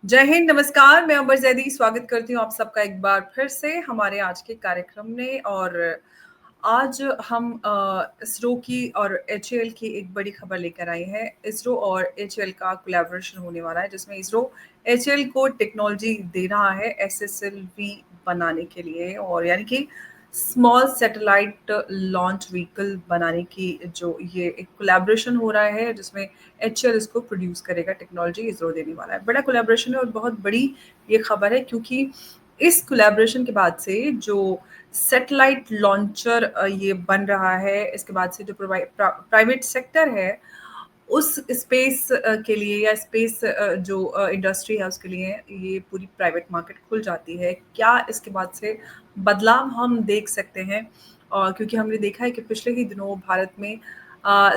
जय हिंद, नमस्कार। मैं अंबर जैदी स्वागत करती हूँ आप सबका एक बार फिर से हमारे आज के कार्यक्रम में। और आज हम इसरो की और एचएएल की एक बड़ी खबर लेकर आए हैं। इसरो और एचएएल का कोलैबोरेशन होने वाला है, जिसमें इसरो एचएएल को टेक्नोलॉजी दे रहा है एसएसएलवी बनाने के लिए, और यानी कि स्मॉल सैटेलाइट लॉन्च व्हीकल बनाने की जो ये एक कोलैबोरेशन हो रहा है, जिसमें एचएएल इसको प्रोड्यूस करेगा, टेक्नोलॉजी इसरो देने वाला है। बड़ा कोलैबोरेशन है और बहुत बड़ी ये खबर है, क्योंकि इस कोलैबोरेशन के बाद से जो सैटेलाइट लॉन्चर ये बन रहा है, इसके बाद से जो प्राइवेट सेक्टर है उस स्पेस के लिए, या स्पेस जो इंडस्ट्री है उसके लिए, ये पूरी प्राइवेट मार्केट खुल जाती है। क्या इसके बाद से बदलाव हम देख सकते हैं? क्योंकि हमने देखा है कि पिछले ही दिनों भारत में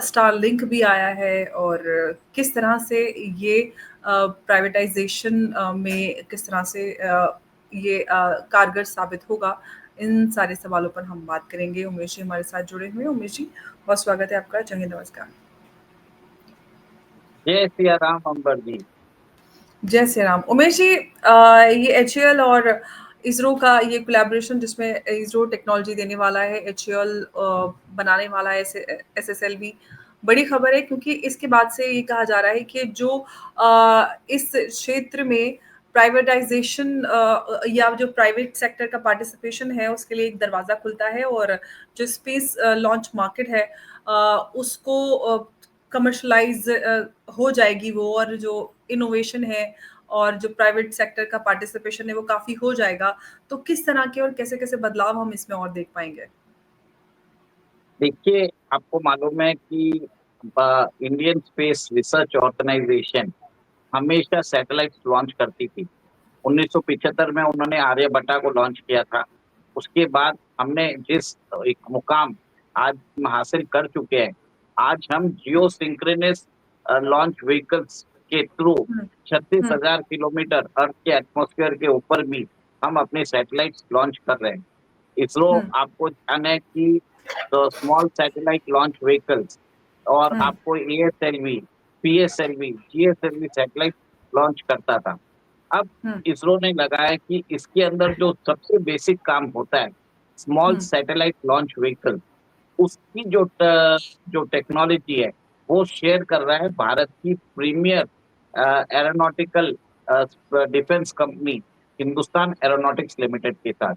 स्टारलिंक भी आया है, और किस तरह से ये प्राइवेटाइजेशन में किस तरह से ये कारगर साबित होगा, इन सारे सवालों पर हम बात करेंगे। उमेश जी हमारे साथ जुड़े हुए हैं। उमेश जी, बहुत स्वागत है आपका। जय हिंद, नमस्कार। जय सिया राम अंबर जी। जय श्री राम। उमेश जी, ये एचएएल और इसरो का ये कोलैबोरेशन, जिसमें इसरो टेक्नोलॉजी देने वाला है, एचएएल बनाने वाला है एसएसएलवी, बड़ी खबर है, क्योंकि इसके बाद से ये कहा जा रहा है कि जो इस क्षेत्र में प्राइवेटाइजेशन या जो प्राइवेट सेक्टर का पार्टिसिपेशन है, उसके लिए एक दरवाजा खुलता है, और जो स्पेस लॉन्च मार्केट है उसको कमर्शलाइज हो जाएगी वो, और जो इनोवेशन है और जो प्राइवेट सेक्टर का पार्टिसिपेशन है वो काफी हो जाएगा। तो किस तरह के और कैसे कैसे बदलाव हम इसमें और देख पाएंगे? देखिए, आपको मालूम है कि इंडियन स्पेस रिसर्च ऑर्गेनाइजेशन हमेशा सैटेलाइट्स लॉन्च करती थी। 1975 में उन्होंने आर्यभट्टा को लॉन्च किया था। उसके बाद हमने जिस एक मुकाम आज हम हासिल कर चुके हैं, आज हम जियो सिंक्रोनस लॉन्च व्हीकल्स के थ्रू हम्म। हम्म। 36,000 किलोमीटर अर्थ के एटमॉस्फेयर के ऊपर भी हम अपने सैटेलाइट्स लॉन्च कर रहे हैं। इसरो, हम्म। आपको ध्यान है कि तो स्मॉल सैटेलाइट लॉन्च व्हीकल्स और हम्म। आपको ASLV, PSLV, GSLV satellite launch करता था। अब हम्म। इसरो ने लगाया कि इसके अंदर जो सबसे बेसिक काम होता है, small hmm. Satellite launch vehicle, उसकी जो टेक्नोलॉजी है वो शेयर कर रहा है भारत की premier aeronautical defence company Hindustan aeronautics limited के साथ।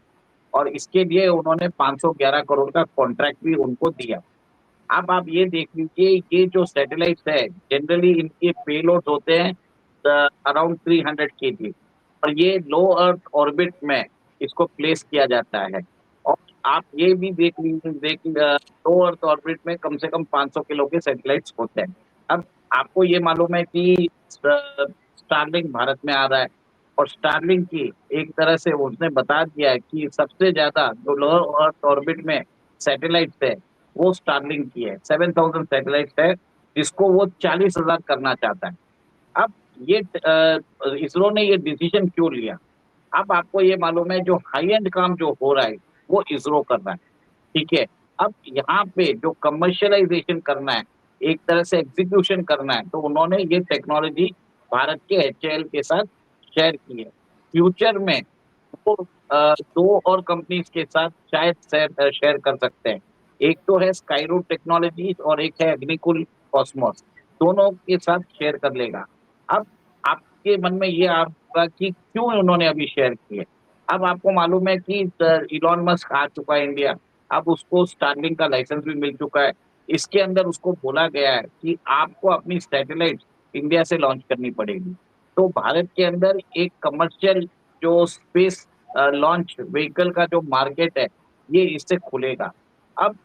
और इसके लिए उन्होंने 511 करोड़ का कॉन्ट्रैक्ट भी उनको दिया। अब आप ये देख लीजिए, ये जो सैटेलाइट्स है जनरली इनके पेलोड होते हैं अराउंड 300 kg, और ये लो अर्थ ऑर्बिट में इसको प्लेस किया जाता है। और आप ये भी देख लीजिए, लो अर्थ ऑर्बिट में कम से कम 500 किलो के सैटेलाइट्स होते हैं। अब आपको ये मालूम है कि स्टारलिंक भारत में आ रहा है, और स्टारलिंक की एक तरह से उसने बता दिया है कि सबसे ज्यादा जो लो अर्थ ऑर्बिट में सैटेलाइट्स है वो स्टारलिंक की है। 7,000 सैटेलाइट्स है, जिसको वो 40,000 करना चाहता है। अब ये इसरो ने ये डिसीजन क्यों लिया? अब आपको ये मालूम है जो हाई एंड काम जो हो रहा है वो इसरो कर रहा है, ठीक है। अब यहाँ पे जो कमर्शियलाइजेशन करना है, एक तरह से एग्जीक्यूशन करना है, तो उन्होंने ये टेक्नोलॉजी भारत के एचएएल के साथ शेयर की है। फ्यूचर में वो दो और कंपनीज के साथ शायद शेयर कर सकते हैं। एक तो है स्काईरूट टेक्नोलॉजीज और एक है अग्निकुल कॉस्मोस, दोनों के साथ शेयर कर लेगा। अब आपके मन में ये आ रहा कि क्यों उन्होंने अभी शेयर किए। अब आपको मालूम है कि इलॉन मस्क आ चुका है इंडिया। अब उसको स्टारलिंक का लाइसेंस भी मिल चुका है। इसके अंदर उसको बोला गया है कि आपको अपनी सैटेलाइट इंडिया से लॉन्च करनी पड़ेगी। तो भारत के अंदर एक कमर्शियल जो स्पेस लॉन्च व्हीकल का जो मार्केट है, ये इससे खुलेगा। अब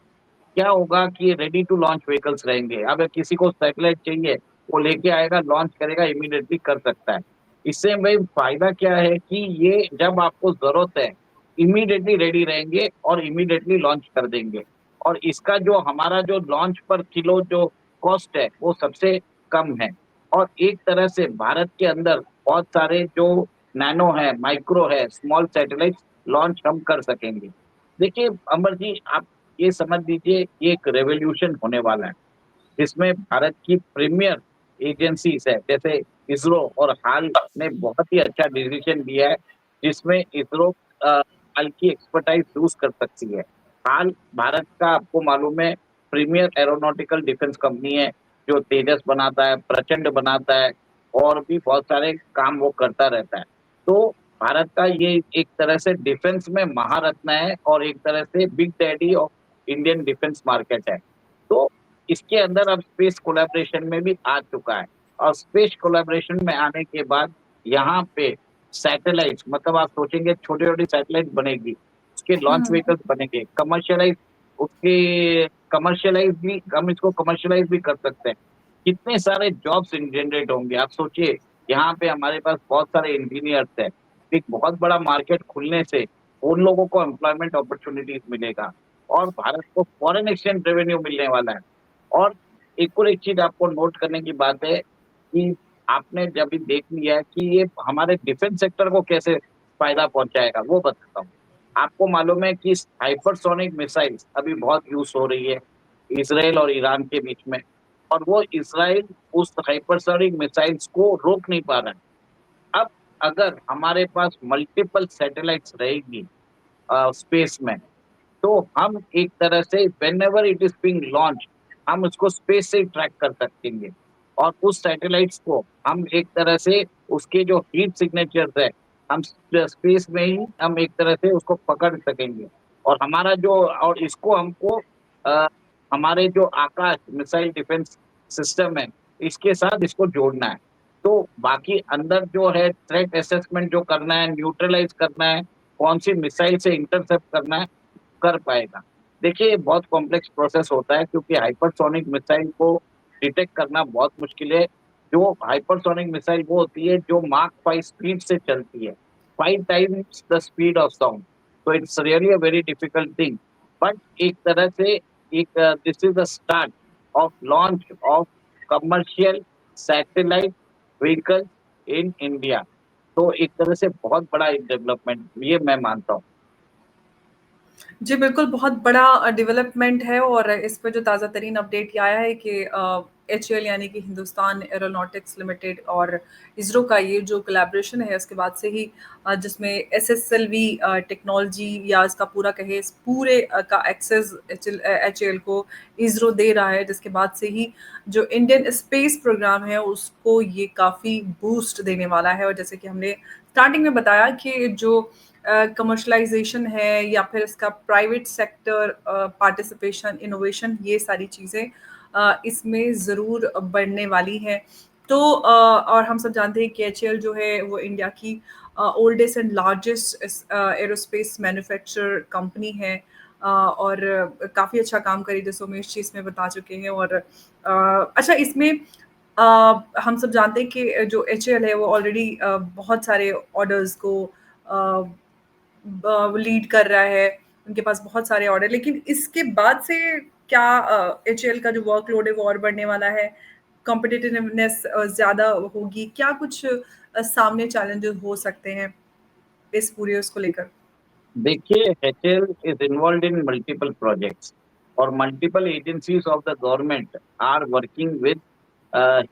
क्या होगा कि रेडी टू लॉन्च व्हीकल्स रहेंगे। अब किसी को सैटेलाइट चाहिए, वो लेके आएगा, लॉन्च करेगा, इमीडिएटली कर सकता है। इससे भाई फायदा क्या है कि ये जब आपको जरूरत है इमीडिएटली रेडी रहेंगे और इमीडिएटली लॉन्च कर देंगे। और इसका जो हमारा जो लॉन्च पर किलो जो कॉस्ट है वो सबसे कम है। और एक तरह से भारत के अंदर बहुत सारे जो नैनो है, माइक्रो है, स्मॉल सैटेलाइट लॉन्च हम कर सकेंगे। देखिए अमर जी, आप ये समझ लीजिए ये एक रेवोल्यूशन होने वाला है, जिसमें भारत की प्रीमियर एजेंसीज है जैसे इसरो, और हाल ने बहुत ही अच्छा डिसीजन लिया है जिसमें इसरो हाल की एक्सपर्टाइज यूज कर सकती है। हाल भारत का आपको मालूम है प्रीमियर एरोनॉटिकल डिफेंस कंपनी है, जो तेजस बनाता है, प्रचंड बनाता है, और भी बहुत सारे काम वो करता रहता है। तो भारत का ये एक तरह से डिफेंस में महारत्न है और एक तरह से big daddy of Indian defence market है। तो इसके अंदर अब स्पेस कोलैबोरेशन में भी आ चुका है, और स्पेस कोलैबोरेशन में आने के बाद यहाँ पे सैटेलाइट, मतलब आप सोचेंगे छोटी छोटी सैटेलाइट बनेगी, उसके लॉन्च हम्म। व्हीकल्स बनेंगे, कमर्शियलाइज, उसके कमर्शियलाइज भी, हम इसको कमर्शियलाइज भी कर सकते हैं। कितने सारे जॉब्स जनरेट होंगे आप सोचिए। यहाँ पे हमारे पास बहुत सारे इंजीनियर्स हैं, एक बहुत बड़ा मार्केट खुलने से उन लोगों को एम्प्लॉयमेंट अपॉर्चुनिटीज मिलेगा, और भारत को फॉरेन एक्सचेंज रेवेन्यू मिलने वाला है। और एक और एक चीज आपको नोट करने की बात है कि आपने जब भी देख लिया है कि ये हमारे डिफेंस सेक्टर को कैसे फायदा पहुंचाएगा, वो बताता हूँ। आपको मालूम है कि हाइपरसोनिक मिसाइल्स अभी बहुत यूज हो रही है इसराइल और ईरान के बीच में, और वो इसराइल उस हाइपरसोनिक मिसाइल्स को रोक नहीं पा रहा है। अब अगर हमारे पास मल्टीपल सैटेलाइट्स रहेगी स्पेस में, तो हम एक तरह से when ever it is being launch, हम उसको स्पेस से ट्रैक कर सकेंगे, और उस सैटेलाइट्स को हम एक तरह से उसके जो हीट सिग्नेचर्स है, हम स्पेस में ही हम एक तरह से उसको पकड़ सकेंगे। और हमारा जो, और इसको हमको अ, हमारे जो आकाश मिसाइल डिफेंस सिस्टम है, इसके साथ इसको जोड़ना है। तो बाकी अंदर जो है थ्रेट असेसमेंट जो करना है, न्यूट्रलाइज करना है, कौन सी मिसाइल से इंटरसेप्ट करना है, कर पाएगा। देखिए ये बहुत कॉम्प्लेक्स प्रोसेस होता है, क्योंकि हाइपरसोनिक मिसाइल को डिटेक्ट करना बहुत मुश्किल है। जो हाइपरसोनिक मिसाइल वो होती है जो माक 5 स्पीड से चलती है, 5 times the speed of sound. तो it's really a very difficult thing. But एक तरह से एक this is the start of launch of commercial satellite vehicle in India. तो एक तरह से बहुत बड़ा एक डेवलपमेंट ये मैं मानता हूँ। जी, बिल्कुल, बहुत बड़ा डेवलपमेंट है और इस पे जो ताज़ा-तरीन अपडेट ये आया है कि एचएएल यानी कि हिंदुस्तान एरोनॉटिक्स लिमिटेड और इसरो का ये जो कोलैबोरेशन है, उसके बाद से ही जिसमें एसएसएलवी टेक्नोलॉजी या इसका पूरा कहें, इस पूरे का एक्सेस एचएएल को इसरो दे रहा है, जिसके बाद से ही जो इंडियन स्पेस प्रोग्राम है, उसको ये काफ़ी बूस्ट देने वाला है और जैसे कि हमने स्टार्टिंग में बताया कि जो कमर्शलाइज़ेशन है या फिर इसका प्राइवेट सेक्टर पार्टिसिपेशन, इनोवेशन ये सारी चीज़ें इसमें ज़रूर बढ़ने वाली हैं। तो और हम सब जानते हैं कि एचएएल जो है वो इंडिया की oldest and largest aerospace manufacturer company है और काफ़ी अच्छा काम करी जैसे उमेश जी इसमें बता चुके हैं और अच्छा इसमें हम सब जानते हैं कि जो एचएएल है वो ऑलरेडी बहुत सारे ऑर्डर्स को अ, लीड कर रहा है, उनके पास बहुत सारे ऑर्डर लेकिन इसके बाद से क्या एचएएल का जो वर्कलोड है वो और बढ़ने वाला है? कॉम्पिटिटिवनेस ज़्यादा होगी? क्या कुछ सामने चैलेंजेस हो सकते हैं इस पूरे उसको लेकर? देखिए HAL is involved in multiple projects, और multiple agencies of the government are working with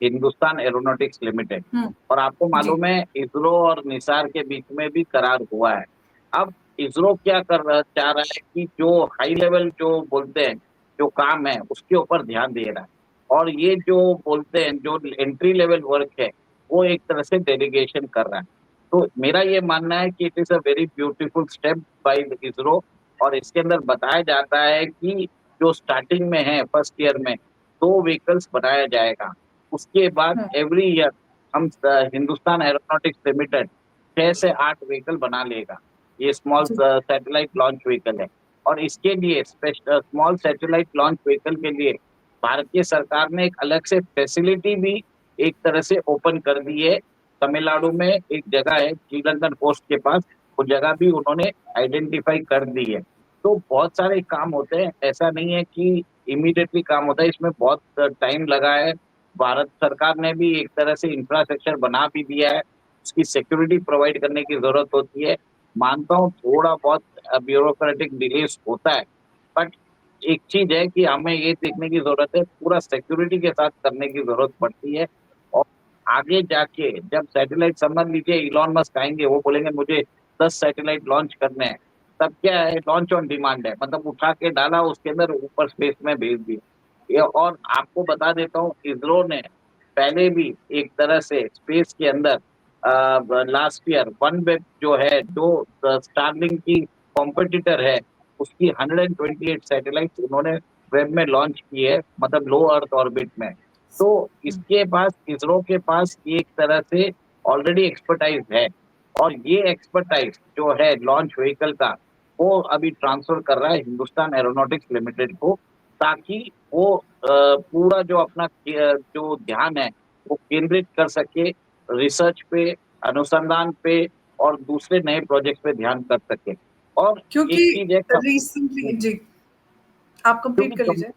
Hindustan aeronautics Limited. हुँ, और आपको जी। मालूम है इसरो और निसार के बीच में भी करार हुआ है। अब इसरो क्या कर रहा चाह रहा है कि जो हाई लेवल जो बोलते हैं जो काम है उसके ऊपर ध्यान दे रहा है, और ये जो बोलते हैं जो एंट्री लेवल वर्क है वो एक तरह से डेलीगेशन कर रहा है। तो मेरा ये मानना है कि it is a very beautiful step by ISRO, और इसके अंदर बताया जाता है कि जो स्टार्टिंग में है फर्स्ट ईयर में 2 व्हीकल्स बनाया जाएगा। उसके बाद हुँ, एवरी ईयर हम हिंदुस्तान एरोनॉटिक्स लिमिटेड 6 से 8 व्हीकल बना लेगा। ये स्मॉल जी। सैटेलाइट लॉन्च व्हीकल है, और इसके लिए स्मॉल सैटेलाइट लॉन्च व्हीकल के लिए भारतीय सरकार ने एक अलग से फैसिलिटी भी एक तरह से ओपन कर दी है। तमिलनाडु में एक जगह है श्रीलंकन कोस्ट के पास, वो जगह भी उन्होंने आइडेंटिफाई कर दी है। तो बहुत सारे काम होते हैं, ऐसा नहीं है कि इमीडिएटली काम होता है, इसमें बहुत टाइम लगा है। भारत सरकार ने भी एक तरह से इंफ्रास्ट्रक्चर बना भी दिया है, उसकी सिक्योरिटी प्रोवाइड करने की जरूरत होती है। मानता हूँ थोड़ा बहुत ब्यूरोक्रेटिक डिलेस होता है, बट एक चीज है कि हमें ये देखने की जरूरत है, पूरा सिक्योरिटी के साथ करने की जरूरत पड़ती है, आगे जाके जब सैटेलाइट, समझ लीजिए इलॉन मस्क आएंगे, वो बोलेंगे मुझे 10 सैटेलाइट लॉन्च करने हैं, तब क्या है, लॉन्च ऑन डिमांड है, मतलब उठा के डाला, उसके अंदर ऊपर स्पेस में भेज दिया। ये और आपको बता देता हूँ, इसरो ने पहले भी एक तरह से स्पेस के अंदर लास्ट ईयर वन वेब जो है, जो स्टारलिंक की कॉम्पिटिटर है, उसकी 128 सैटेलाइट उन्होंने वेब में लॉन्च की है, मतलब लो अर्थ ऑर्बिट में। तो हम्म, इसके पास, इसरो के पास एक तरह से ऑलरेडी एक्सपर्टाइज है, और ये एक्सपर्टाइज जो है लॉन्च व्हीकल का, वो अभी ट्रांसफर कर रहा है हिंदुस्तान एरोनॉटिक्स लिमिटेड को, ताकि वो पूरा जो अपना जो ध्यान है वो केंद्रित कर सके रिसर्च पे, अनुसंधान पे, और दूसरे नए प्रोजेक्ट पे ध्यान कर सके। और क्योंकि एक चीज है रिसेंटली जी, आप कंप्लीट क्योंकि कर लीजिए।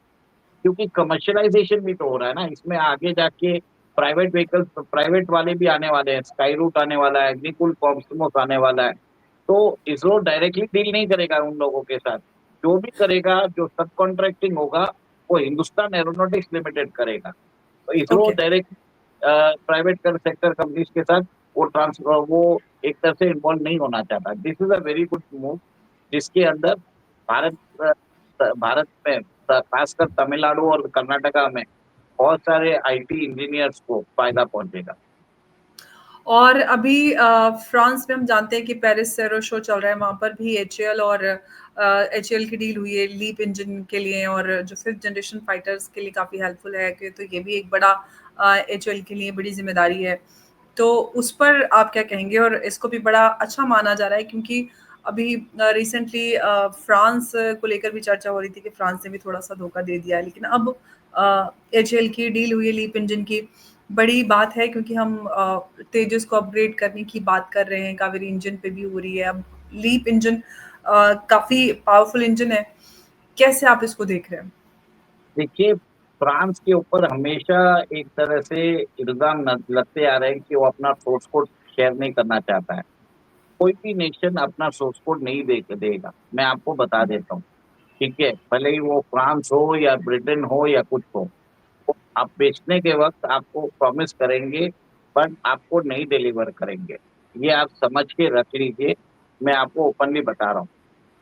क्योंकि कमर्शियलाइजेशन भी तो हो रहा है ना इसमें, आगे जाके प्राइवेट व्हीकल्स, प्राइवेट वाले भी आने वाले हैं, स्काई रूट आने वाला है, एग्निकुल कॉस्मोस आने वाला है। तो इसरो डायरेक्टली डील नहीं करेगा उन लोगों के साथ, जो भी करेगा, जो सब कॉन्ट्रैक्टिंग होगा, वो हिंदुस्तान एरोनॉटिक्स लिमिटेड करेगा। तो ISRO okay, direct private sector companies के साथ वो ट्रांसफर, वो एक तरह से इन्वॉल्व नहीं होना चाहता। This is a very good move, जिसके अंदर भारत भारत में, खासकर तमिलनाडु और कर्नाटका में बहुत सारे आईटी इंजीनियर्स को फायदा पहुंचेगा। और अभी फ्रांस में हम जानते हैं कि पेरिस एरो शो चल रहा है, वहाँ पर भी एचएएल और एचएएल की डील हुई है लीप इंजन के लिए, और जो फिफ्थ जनरेशन फाइटर्स के लिए काफ़ी हेल्पफुल है कि तो ये भी एक बड़ा एचएएल के लिए बड़ी जिम्मेदारी है। तो उस पर आप क्या कहेंगे? और इसको भी बड़ा अच्छा माना जा रहा है क्योंकि अभी रिसेंटली फ्रांस को लेकर भी चर्चा हो रही थी कि फ्रांस ने भी थोड़ा सा धोखा दे दिया है, लेकिन अब एचएएल की डील हुई है लीप इंजन की, बड़ी बात है क्योंकि हम तेजस को अपग्रेड करने की बात कर रहे हैं, कावेरी इंजन पे भी हो रही है अब लीप इंजन, काफी पावरफुल इंजन है। कैसे आप इसको देख रहे हैं? देखिए, फ्रांस के ऊपर हमेशा एक तरह से इल्जाम लगते आ रहे हैं कि वो अपना सोर्स कोड शेयर नहीं करना चाहता है। कोई भी नेशन अपना सोर्स कोड नहीं देगा, मैं आपको बता देता हूँ। ठीक है, भले ही वो फ्रांस हो या ब्रिटेन हो या कुछ हो, वो आप बेचने के वक्त आपको प्रॉमिस करेंगे, बट आपको नहीं डिलीवर करेंगे। ये आप समझ के रख लीजिए, मैं आपको ओपनली बता रहा हूँ।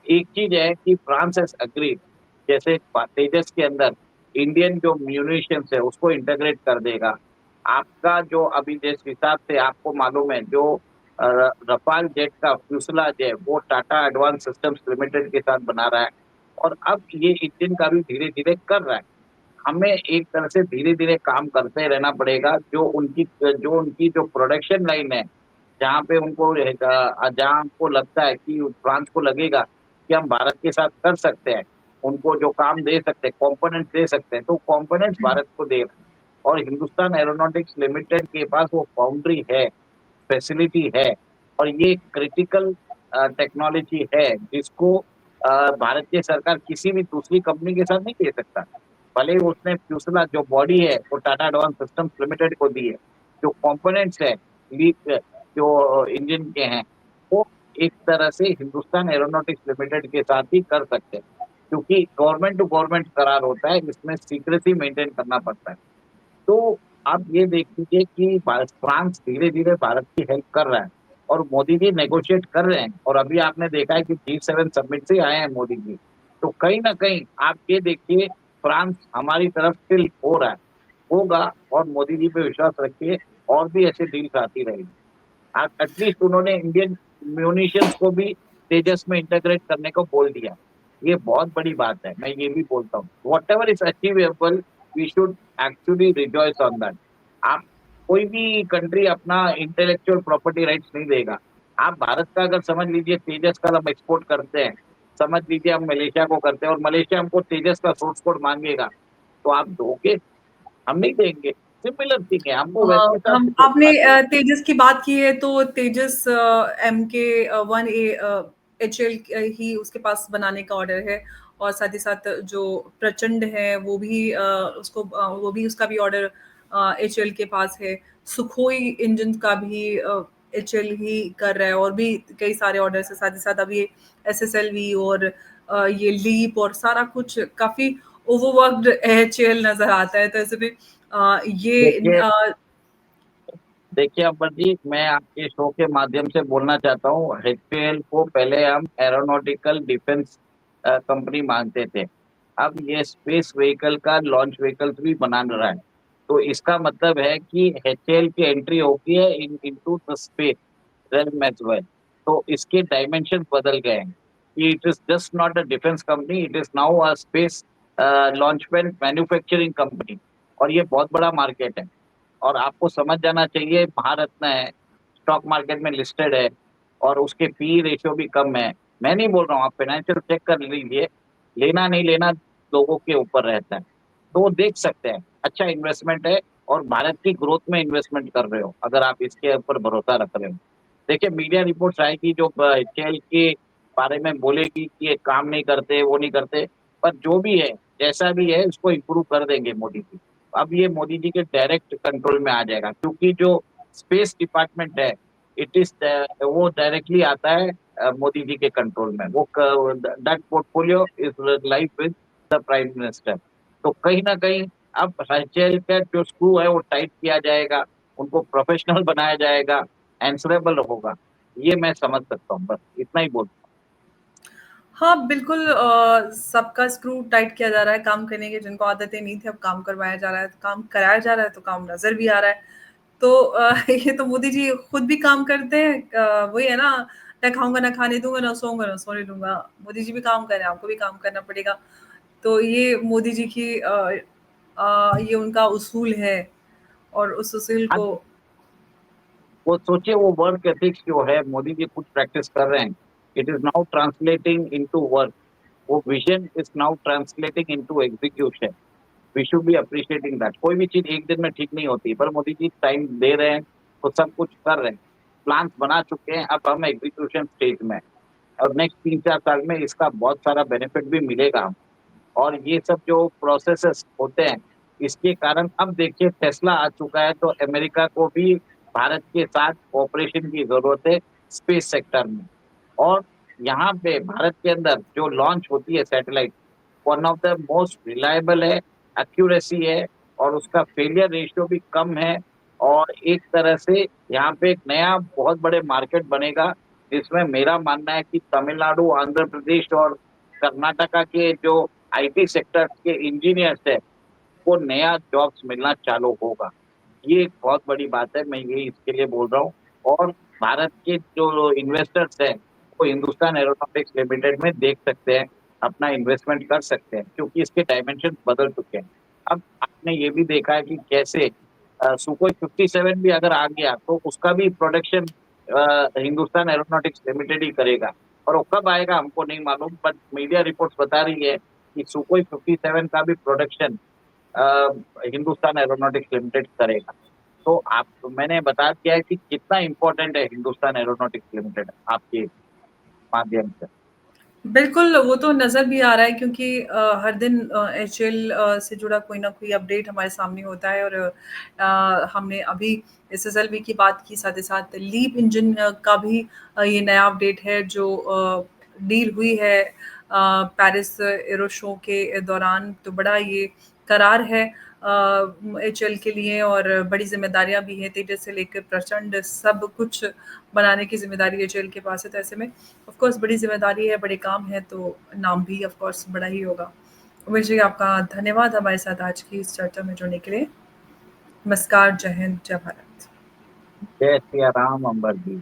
एक चीज है कि फ्रांस हैज अग्रीड, जैसे तेजस के अंदर इंडियन जो म्यूनिशंस है उसको इंटीग्रेट कर देगा। आपका जो अभी जिस हिसाब से आपको मालूम है, जो रफाल जेट का फ्यूसलाज है वो टाटा एडवांस सिस्टम्स लिमिटेड के साथ बना रहा है, और अब ये इंजन का भी धीरे धीरे कर रहा है। हमें एक तरह से धीरे धीरे काम करते रहना पड़ेगा। जो उनकी जो प्रोडक्शन लाइन है, जहाँ पे उनको जहाँ हमको लगता है कि फ्रांस को लगेगा कि हम भारत के साथ कर सकते हैं, उनको जो काम दे सकते हैं, कंपोनेंट्स दे सकते हैं, तो कंपोनेंट्स भारत को दे रहे हैं। और हिंदुस्तान एरोनॉटिक्स लिमिटेड के पास वो फाउंड्री है, फैसिलिटी है, और ये क्रिटिकल टेक्नोलॉजी है जिसको भारतीय सरकार किसी भी दूसरी कंपनी के साथ नहीं दे सकता। भले ही उसने फ्यूसला जो बॉडी है वो टाटा एडवांस सिस्टम्स लिमिटेड को दी है, जो कंपोनेंट्स है लीक जो इंजन के हैं, वो एक तरह से हिंदुस्तान एरोनॉटिक्स लिमिटेड के साथ ही कर सकते हैं, क्योंकि गवर्नमेंट टू गवर्नमेंट करार होता है, इसमें सीक्रेसी मेंटेन करना पड़ता है। तो आप ये देख लीजिए कि फ्रांस धीरे धीरे भारत की हेल्प कर रहा है, और मोदी जी नेगोशिएट कर रहे हैं, और अभी आपने देखा है कि G7 समिट से आए हैं मोदी जी। तो कहीं ना कहीं आप ये देखिए, फ्रांस हमारी तरफ टिल्ट हो रहा है, होगा, और मोदी जी पे विश्वास रखिए, और भी ऐसे डील्स आती रहेगी। एटलीस्ट उन्होंने इंडियन म्यूनिशंस को भी तेजस में इंटीग्रेट करने को बोल दिया। ये बहुत बड़ी बात है, मैं ये भी बोलता हूँ, whatever is achievable we should actually rejoice on that. आप, कोई भी कंट्री अपना इंटेलेक्चुअल प्रॉपर्टी राइट्स नहीं देगा। आप भारत का अगर समझ लीजिए तेजस का हम एक्सपोर्ट करते हैं, समझ लीजिए हम मलेशिया को करते हैं, और मलेशिया हमको तेजस का सोर्स कोड मांगेगा, तो आप दोगे? हम नहीं देंगे। सिमिलर थिंग है, हमको वैसे साथ हम आपने सोचना चाहिए। तेजस की बात की है तो तेजस MK-1A एचएल ही उसके पास बनाने का ऑर्डर है, और साथ ही साथ जो प्रचंड है वो भी वो भी उसका भी ऑर्डर एचएल के पास है। सुखोई इंजन का भी एचएल ही कर रहा है, और भी कई सारे ऑर्डर्स है, साथ ही साथ अभी SSLV और ये लीप और सारा कुछ काफी ओवरवर्क्ड एचएल नजर आता है, तो ऐसे में ये देखिए, देखिए अमर जी, मैं आपके शो के माध्यम से बोलना चाहता हूँ, एचएएल को पहले हम एरोनॉटिकल डिफेंस कंपनी मानते थे। अब ये स्पेस व्हीकल का लॉन्च व्हीकल्स भी बना रहा है। तो इसका मतलब है कि एचएएल की एंट्री होती है into the space realm as well। तो इसके डायमेंशन बदल गए हैं कि it is just not a defence company, it is now a space launchpad manufacturing company. और ये बहुत बड़ा मार्केट है। और आपको समझ जाना चाहिए, महारत्न है, स्टॉक मार्केट में लिस्टेड है, और उसके पी रेशियो भी कम है। मैं नहीं बोल रहा हूँ, आप फाइनेंशियल चेक कर लीजिए। लेना नहीं लेना लोगों के ऊपर रहता है। तो वो देख सकते हैं, अच्छा इन्वेस्टमेंट है, और भारत की ग्रोथ में इन्वेस्टमेंट कर रहे हो अगर आप इसके ऊपर भरोसा रख रहे हो। देखिए मीडिया रिपोर्ट्स आएगी जो एचएएल के बारे में बोलेगी कि ये काम नहीं करते, वो नहीं करते। पर जो भी है, जैसा भी है, इसको इम्प्रूव कर देंगे मोदी जी। अब ये मोदी जी के डायरेक्ट कंट्रोल में आ जाएगा, क्योंकि जो स्पेस डिपार्टमेंट है, इट इज वो डायरेक्टली आता है मोदी जी के कंट्रोल में। वो that portfolio is live with the prime minister. तो कहीं ना कहीं अब एचएएल का जो स्क्रू है वो टाइट किया जाएगा, उनको प्रोफेशनल बनाया जाएगा, आंसरेबल होगा। ये मैं समझ सकता हूँ, बस इतना ही बोल। हाँ, बिल्कुल सबका स्क्रू टाइट किया जा रहा है काम करने की, जिनको आदतें नहीं थी अब काम करवाया जा रहा है, काम कराया जा रहा है तो काम नज़र भी आ रहा है। तो ये तो मोदी जी खुद भी काम करते हैं, वही है ना, ना खाऊँगा, ना खाने दूँगा, ना सोऊँगा, ना सोने दूँगा। मोदी जी भी काम कर रहे हैं, आपको भी काम करना पड़ेगा। तो ये मोदी जी की ये उनका उसूल है और उस उसूल हाँ, को वो सोचिए, वो वर्क एथिक्स जो है मोदी जी खुद प्रैक्टिस कर रहे हैं, it is now translating into work. वो vision is now translating into execution. We should be appreciating that. कोई भी चीज एक दिन में ठीक नहीं होती, पर मोदी जी टाइम दे रहे हैं, तो सब कुछ कर रहे हैं, प्लान्स बना चुके हैं। अब हम एग्जीक्यूशन स्टेज में हैं। और नेक्स्ट 3-4 साल में इसका बहुत सारा बेनिफिट भी मिलेगा हमको। और ये सब जो प्रोसेसेस होते हैं, इसके कारण अब देखिए टेस्ला आ चुका है, तो अमेरिका को भी भारत के साथ कोऑपरेशन की जरूरत है स्पेस सेक्टर में। और यहाँ पे भारत के अंदर जो लॉन्च होती है satellite, one of the most reliable है, एक्यूरेसी है, और उसका फेलियर रेशियो भी कम है। और एक तरह से यहाँ पे एक नया बहुत बड़े मार्केट बनेगा, जिसमें मेरा मानना है कि तमिलनाडु, आंध्र प्रदेश और कर्नाटका के जो आईटी सेक्टर के इंजीनियर्स है, वो नया जॉब्स मिलना चालू होगा। ये एक बहुत बड़ी बात है, मैं ये इसके लिए बोल रहा हूँ। और भारत के जो इन्वेस्टर्स हैं, वो हिंदुस्तान एरोनॉटिक्स लिमिटेड में देख सकते हैं, अपना इन्वेस्टमेंट कर सकते हैं, क्योंकि इसके डायमेंशन बदल चुके हैं। अब आपने ये भी देखा है कि कैसे सुखोई 57 भी अगर आ गया, तो उसका भी प्रोडक्शन हिंदुस्तान एरोनॉटिक्स लिमिटेड ही करेगा। और वो कब आएगा हमको नहीं मालूम, बट मीडिया रिपोर्ट्स बता रही है कि सुखोई 57 का भी प्रोडक्शन हिंदुस्तान एरोनॉटिक्स लिमिटेड करेगा। तो आप, मैंने बता दिया है कि कितना इम्पोर्टेंट है हिंदुस्तान एरोनॉटिक्स लिमिटेड आपके माध्यम से। बिल्कुल, वो तो नज़र भी आ रहा है क्योंकि हर दिन एचएएल से जुड़ा कोई ना कोई अपडेट हमारे सामने होता है और हमने अभी एसएसएलवी की बात की, साथ ही साथ लीप इंजन का भी ये नया अपडेट है जो डील हुई है पेरिस एरो शो के दौरान, तो बड़ा ये करार है एचएएल के लिए और बड़ी ज़िम्मेदारियाँ भी हैं, तेजस से लेकर प्रचंड सब कुछ बनाने की ज़िम्मेदारी एचएएल के पास है, तो ऐसे में ऑफ कोर्स बड़ी ज़िम्मेदारी है, बड़े काम हैं, तो नाम भी ऑफ कोर्स बड़ा ही होगा। उमेश जी, आपका धन्यवाद हमारे साथ आज की इस चर्चा में जुड़ने के लिए। नमस्कार, जय हिंद, जय भारत। जय सिया राम, अंबर जी।